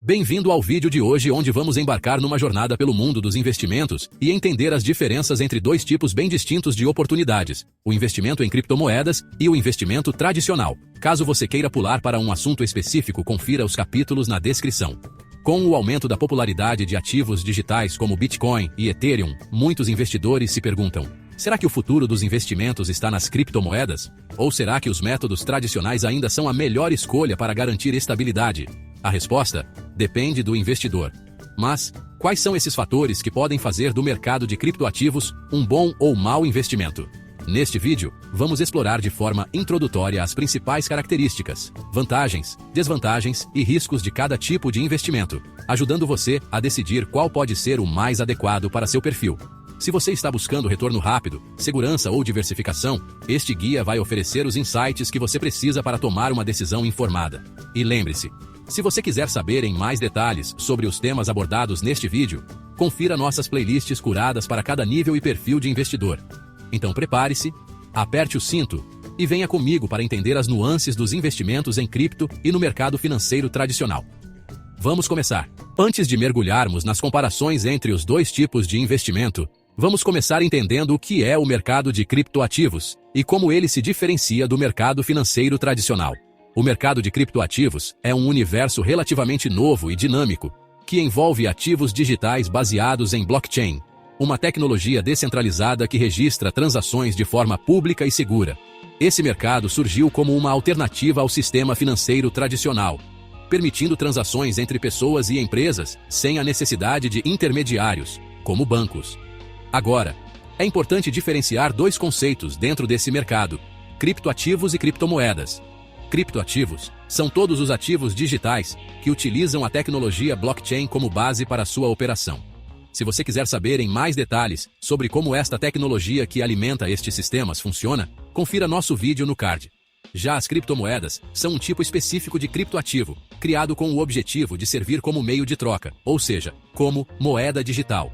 Bem-vindo ao vídeo de hoje, onde vamos embarcar numa jornada pelo mundo dos investimentos e entender as diferenças entre dois tipos bem distintos de oportunidades: o investimento em criptomoedas e o investimento tradicional. Caso você queira pular para um assunto específico, confira os capítulos na descrição. Com o aumento da popularidade de ativos digitais como Bitcoin e Ethereum, muitos investidores se perguntam: será que o futuro dos investimentos está nas criptomoedas? Ou será que os métodos tradicionais ainda são a melhor escolha para garantir estabilidade? A resposta depende do investidor. Mas, quais são esses fatores que podem fazer do mercado de criptoativos um bom ou mau investimento? Neste vídeo, vamos explorar de forma introdutória as principais características, vantagens, desvantagens e riscos de cada tipo de investimento, ajudando você a decidir qual pode ser o mais adequado para seu perfil. Se você está buscando retorno rápido, segurança ou diversificação, este guia vai oferecer os insights que você precisa para tomar uma decisão informada. E lembre-se, se você quiser saber em mais detalhes sobre os temas abordados neste vídeo, confira nossas playlists curadas para cada nível e perfil de investidor. Então prepare-se, aperte o cinto e venha comigo para entender as nuances dos investimentos em cripto e no mercado financeiro tradicional. Vamos começar. Antes de mergulharmos nas comparações entre os dois tipos de investimento, vamos começar entendendo o que é o mercado de criptoativos e como ele se diferencia do mercado financeiro tradicional. O mercado de criptoativos é um universo relativamente novo e dinâmico, que envolve ativos digitais baseados em blockchain, uma tecnologia descentralizada que registra transações de forma pública e segura. Esse mercado surgiu como uma alternativa ao sistema financeiro tradicional, permitindo transações entre pessoas e empresas sem a necessidade de intermediários, como bancos. Agora, é importante diferenciar dois conceitos dentro desse mercado: criptoativos e criptomoedas. Criptoativos são todos os ativos digitais que utilizam a tecnologia blockchain como base para sua operação. Se você quiser saber em mais detalhes sobre como esta tecnologia que alimenta estes sistemas funciona, confira nosso vídeo no card. Já as criptomoedas são um tipo específico de criptoativo, criado com o objetivo de servir como meio de troca, ou seja, como moeda digital.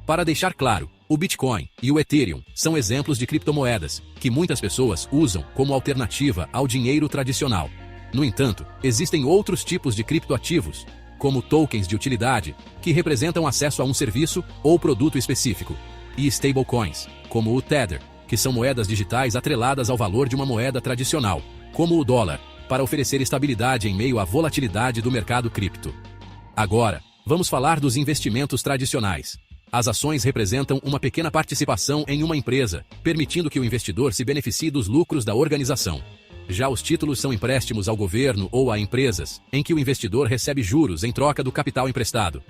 Para deixar claro, o Bitcoin e o Ethereum são exemplos de criptomoedas que muitas pessoas usam como alternativa ao dinheiro tradicional. No entanto, existem outros tipos de criptoativos, como tokens de utilidade, que representam acesso a um serviço ou produto específico, e stablecoins, como o Tether, que são moedas digitais atreladas ao valor de uma moeda tradicional, como o dólar, para oferecer estabilidade em meio à volatilidade do mercado cripto. Agora, vamos falar dos investimentos tradicionais. As ações representam uma pequena participação em uma empresa, permitindo que o investidor se beneficie dos lucros da organização. Já os títulos são empréstimos ao governo ou a empresas, em que o investidor recebe juros em troca do capital emprestado.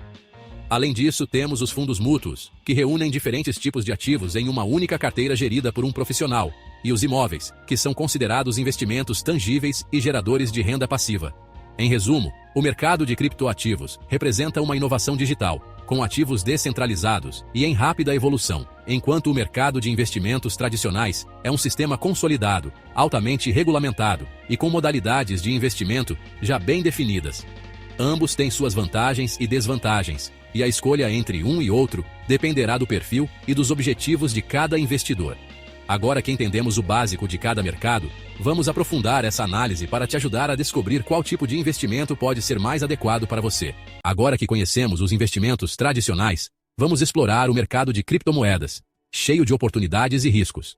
Além disso, temos os fundos mútuos, que reúnem diferentes tipos de ativos em uma única carteira gerida por um profissional, e os imóveis, que são considerados investimentos tangíveis e geradores de renda passiva. Em resumo, o mercado de criptoativos representa uma inovação digital, com ativos descentralizados e em rápida evolução, enquanto o mercado de investimentos tradicionais é um sistema consolidado, altamente regulamentado e com modalidades de investimento já bem definidas. Ambos têm suas vantagens e desvantagens, e a escolha entre um e outro dependerá do perfil e dos objetivos de cada investidor. Agora que entendemos o básico de cada mercado, vamos aprofundar essa análise para te ajudar a descobrir qual tipo de investimento pode ser mais adequado para você. Agora que conhecemos os investimentos tradicionais, vamos explorar o mercado de criptomoedas, cheio de oportunidades e riscos.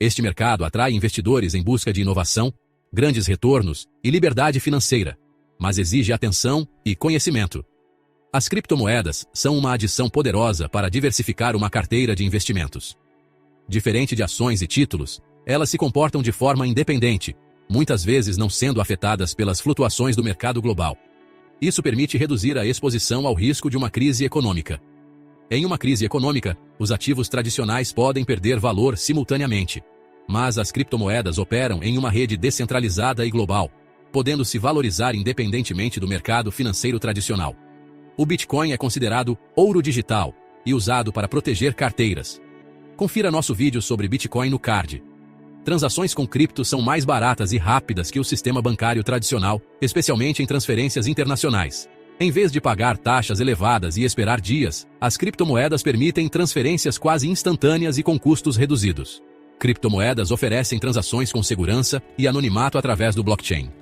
Este mercado atrai investidores em busca de inovação, grandes retornos e liberdade financeira, mas exige atenção e conhecimento. As criptomoedas são uma adição poderosa para diversificar uma carteira de investimentos. Diferente de ações e títulos, elas se comportam de forma independente, muitas vezes não sendo afetadas pelas flutuações do mercado global. Isso permite reduzir a exposição ao risco de uma crise econômica. Em uma crise econômica, os ativos tradicionais podem perder valor simultaneamente, mas as criptomoedas operam em uma rede descentralizada e global, podendo se valorizar independentemente do mercado financeiro tradicional. O Bitcoin é considerado ouro digital e usado para proteger carteiras. Confira nosso vídeo sobre Bitcoin no card. Transações com cripto são mais baratas e rápidas que o sistema bancário tradicional, especialmente em transferências internacionais. Em vez de pagar taxas elevadas e esperar dias, as criptomoedas permitem transferências quase instantâneas e com custos reduzidos. Criptomoedas oferecem transações com segurança e anonimato através do blockchain.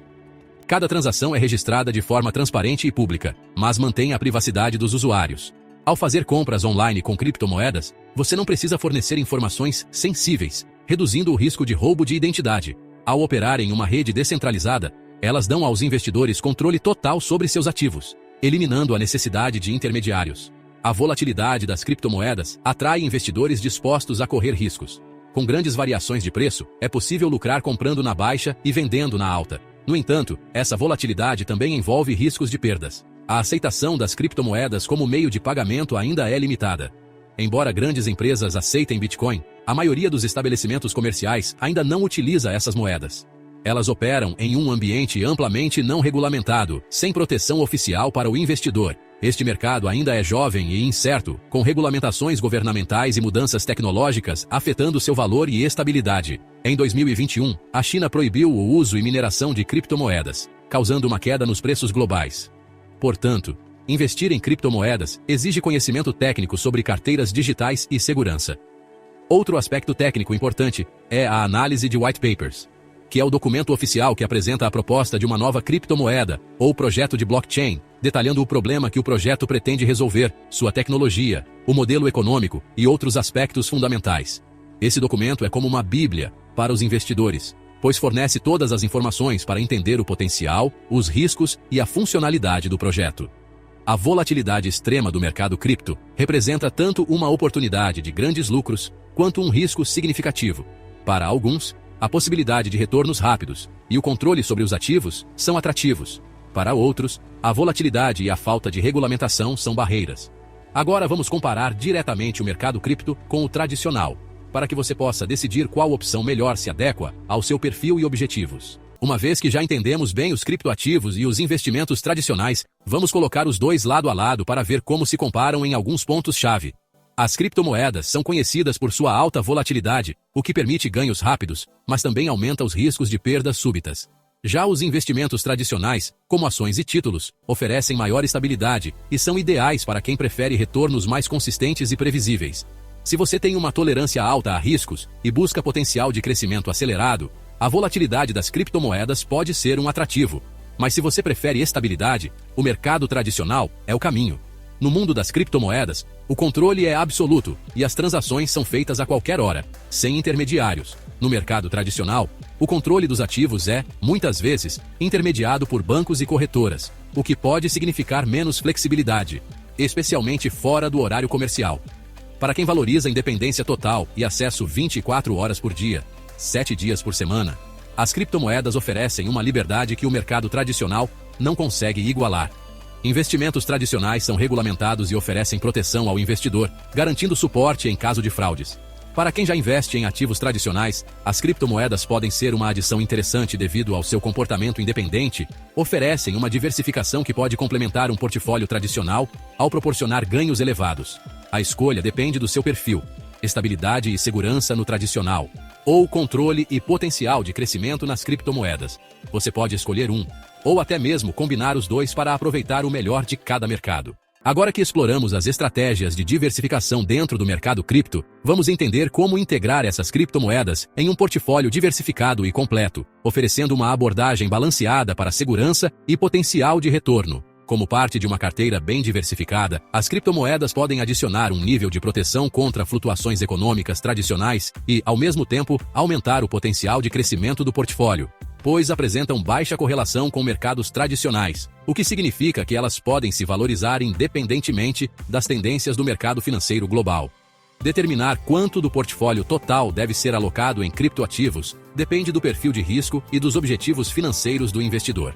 Cada transação é registrada de forma transparente e pública, mas mantém a privacidade dos usuários. Ao fazer compras online com criptomoedas, você não precisa fornecer informações sensíveis, reduzindo o risco de roubo de identidade. Ao operar em uma rede descentralizada, elas dão aos investidores controle total sobre seus ativos, eliminando a necessidade de intermediários. A volatilidade das criptomoedas atrai investidores dispostos a correr riscos. Com grandes variações de preço, é possível lucrar comprando na baixa e vendendo na alta. No entanto, essa volatilidade também envolve riscos de perdas. A aceitação das criptomoedas como meio de pagamento ainda é limitada. Embora grandes empresas aceitem Bitcoin, a maioria dos estabelecimentos comerciais ainda não utiliza essas moedas. Elas operam em um ambiente amplamente não regulamentado, sem proteção oficial para o investidor. Este mercado ainda é jovem e incerto, com regulamentações governamentais e mudanças tecnológicas afetando seu valor e estabilidade. Em 2021, a China proibiu o uso e mineração de criptomoedas, causando uma queda nos preços globais. Portanto, investir em criptomoedas exige conhecimento técnico sobre carteiras digitais e segurança. Outro aspecto técnico importante é a análise de white papers, que é o documento oficial que apresenta a proposta de uma nova criptomoeda ou projeto de blockchain, detalhando o problema que o projeto pretende resolver, sua tecnologia, o modelo econômico e outros aspectos fundamentais. Esse documento é como uma bíblia para os investidores, pois fornece todas as informações para entender o potencial, os riscos e a funcionalidade do projeto. A volatilidade extrema do mercado cripto representa tanto uma oportunidade de grandes lucros, quanto um risco significativo. Para alguns, a possibilidade de retornos rápidos e o controle sobre os ativos são atrativos. Para outros, a volatilidade e a falta de regulamentação são barreiras. Agora vamos comparar diretamente o mercado cripto com o tradicional, para que você possa decidir qual opção melhor se adequa ao seu perfil e objetivos. Uma vez que já entendemos bem os criptoativos e os investimentos tradicionais, vamos colocar os dois lado a lado para ver como se comparam em alguns pontos-chave. As criptomoedas são conhecidas por sua alta volatilidade, o que permite ganhos rápidos, mas também aumenta os riscos de perdas súbitas. Já os investimentos tradicionais, como ações e títulos, oferecem maior estabilidade e são ideais para quem prefere retornos mais consistentes e previsíveis. Se você tem uma tolerância alta a riscos e busca potencial de crescimento acelerado, a volatilidade das criptomoedas pode ser um atrativo. Mas se você prefere estabilidade, o mercado tradicional é o caminho. No mundo das criptomoedas, o controle é absoluto e as transações são feitas a qualquer hora, sem intermediários. No mercado tradicional, o controle dos ativos é, muitas vezes, intermediado por bancos e corretoras, o que pode significar menos flexibilidade, especialmente fora do horário comercial. Para quem valoriza independência total e acesso 24 horas por dia, 7 dias por semana, as criptomoedas oferecem uma liberdade que o mercado tradicional não consegue igualar. Investimentos tradicionais são regulamentados e oferecem proteção ao investidor, garantindo suporte em caso de fraudes. Para quem já investe em ativos tradicionais, as criptomoedas podem ser uma adição interessante devido ao seu comportamento independente, oferecem uma diversificação que pode complementar um portfólio tradicional ao proporcionar ganhos elevados. A escolha depende do seu perfil, estabilidade e segurança no tradicional, ou controle e potencial de crescimento nas criptomoedas. Você pode escolher um, ou até mesmo combinar os dois para aproveitar o melhor de cada mercado. Agora que exploramos as estratégias de diversificação dentro do mercado cripto, vamos entender como integrar essas criptomoedas em um portfólio diversificado e completo, oferecendo uma abordagem balanceada para segurança e potencial de retorno. Como parte de uma carteira bem diversificada, as criptomoedas podem adicionar um nível de proteção contra flutuações econômicas tradicionais e, ao mesmo tempo, aumentar o potencial de crescimento do portfólio, pois apresentam baixa correlação com mercados tradicionais, o que significa que elas podem se valorizar independentemente das tendências do mercado financeiro global. Determinar quanto do portfólio total deve ser alocado em criptoativos depende do perfil de risco e dos objetivos financeiros do investidor.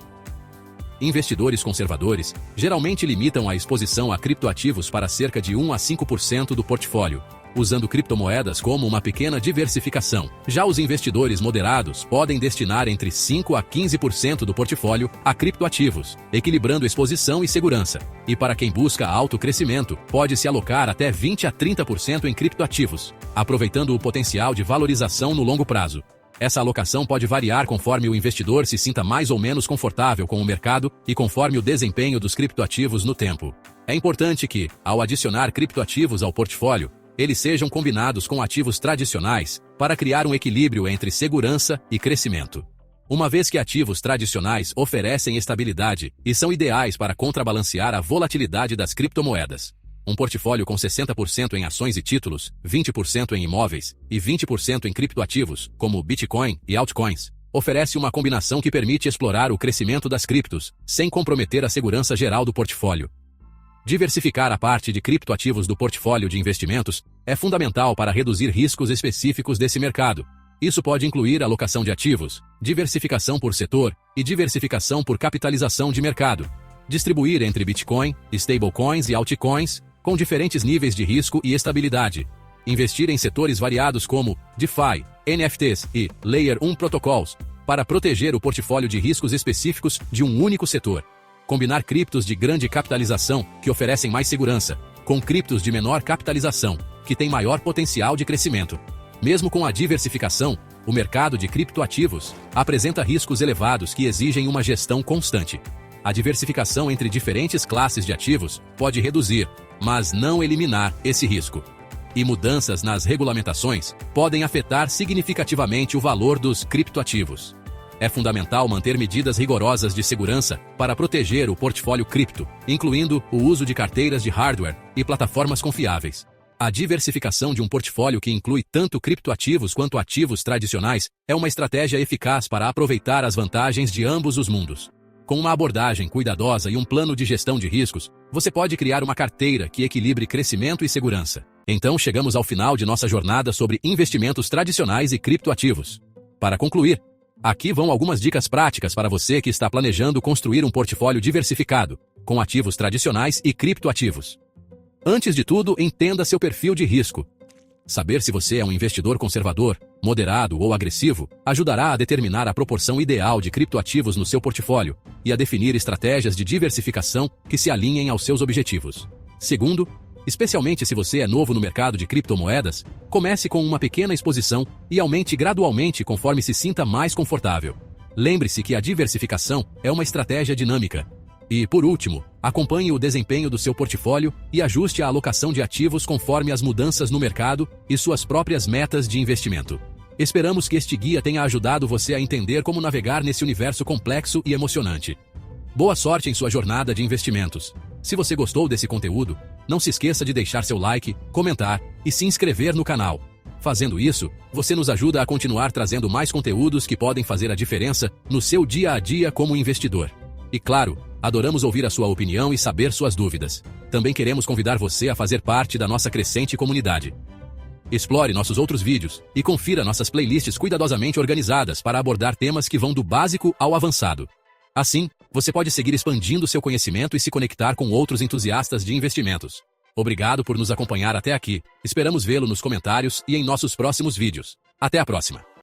Investidores conservadores geralmente limitam a exposição a criptoativos para cerca de 1 a 5% do portfólio, usando criptomoedas como uma pequena diversificação. Já os investidores moderados podem destinar entre 5 a 15% do portfólio a criptoativos, equilibrando exposição e segurança. E para quem busca alto crescimento, pode-se alocar até 20 a 30% em criptoativos, aproveitando o potencial de valorização no longo prazo. Essa alocação pode variar conforme o investidor se sinta mais ou menos confortável com o mercado e conforme o desempenho dos criptoativos no tempo. É importante que, ao adicionar criptoativos ao portfólio, eles sejam combinados com ativos tradicionais para criar um equilíbrio entre segurança e crescimento. Uma vez que ativos tradicionais oferecem estabilidade e são ideais para contrabalancear a volatilidade das criptomoedas. Um portfólio com 60% em ações e títulos, 20% em imóveis e 20% em criptoativos, como Bitcoin e altcoins, oferece uma combinação que permite explorar o crescimento das criptos, sem comprometer a segurança geral do portfólio. Diversificar a parte de criptoativos do portfólio de investimentos é fundamental para reduzir riscos específicos desse mercado. Isso pode incluir alocação de ativos, diversificação por setor e diversificação por capitalização de mercado. Distribuir entre Bitcoin, stablecoins e altcoins, com diferentes níveis de risco e estabilidade. Investir em setores variados como DeFi, NFTs e Layer 1 Protocols, para proteger o portfólio de riscos específicos de um único setor. Combinar criptos de grande capitalização, que oferecem mais segurança, com criptos de menor capitalização, que têm maior potencial de crescimento. Mesmo com a diversificação, o mercado de criptoativos apresenta riscos elevados que exigem uma gestão constante. A diversificação entre diferentes classes de ativos pode reduzir, mas não eliminar, esse risco. E mudanças nas regulamentações podem afetar significativamente o valor dos criptoativos. É fundamental manter medidas rigorosas de segurança para proteger o portfólio cripto, incluindo o uso de carteiras de hardware e plataformas confiáveis. A diversificação de um portfólio que inclui tanto criptoativos quanto ativos tradicionais é uma estratégia eficaz para aproveitar as vantagens de ambos os mundos. Com uma abordagem cuidadosa e um plano de gestão de riscos, você pode criar uma carteira que equilibre crescimento e segurança. Então chegamos ao final de nossa jornada sobre investimentos tradicionais e criptoativos. Para concluir, aqui vão algumas dicas práticas para você que está planejando construir um portfólio diversificado, com ativos tradicionais e criptoativos. Antes de tudo, entenda seu perfil de risco. Saber se você é um investidor conservador, moderado ou agressivo ajudará a determinar a proporção ideal de criptoativos no seu portfólio e a definir estratégias de diversificação que se alinhem aos seus objetivos. Segundo, especialmente se você é novo no mercado de criptomoedas, comece com uma pequena exposição e aumente gradualmente conforme se sinta mais confortável. Lembre-se que a diversificação é uma estratégia dinâmica. E, por último, acompanhe o desempenho do seu portfólio e ajuste a alocação de ativos conforme as mudanças no mercado e suas próprias metas de investimento. Esperamos que este guia tenha ajudado você a entender como navegar nesse universo complexo e emocionante. Boa sorte em sua jornada de investimentos. Se você gostou desse conteúdo, não se esqueça de deixar seu like, comentar e se inscrever no canal. Fazendo isso, você nos ajuda a continuar trazendo mais conteúdos que podem fazer a diferença no seu dia a dia como investidor. E claro, adoramos ouvir a sua opinião e saber suas dúvidas. Também queremos convidar você a fazer parte da nossa crescente comunidade. Explore nossos outros vídeos e confira nossas playlists cuidadosamente organizadas para abordar temas que vão do básico ao avançado. Assim, você pode seguir expandindo seu conhecimento e se conectar com outros entusiastas de investimentos. Obrigado por nos acompanhar até aqui. Esperamos vê-lo nos comentários e em nossos próximos vídeos. Até a próxima!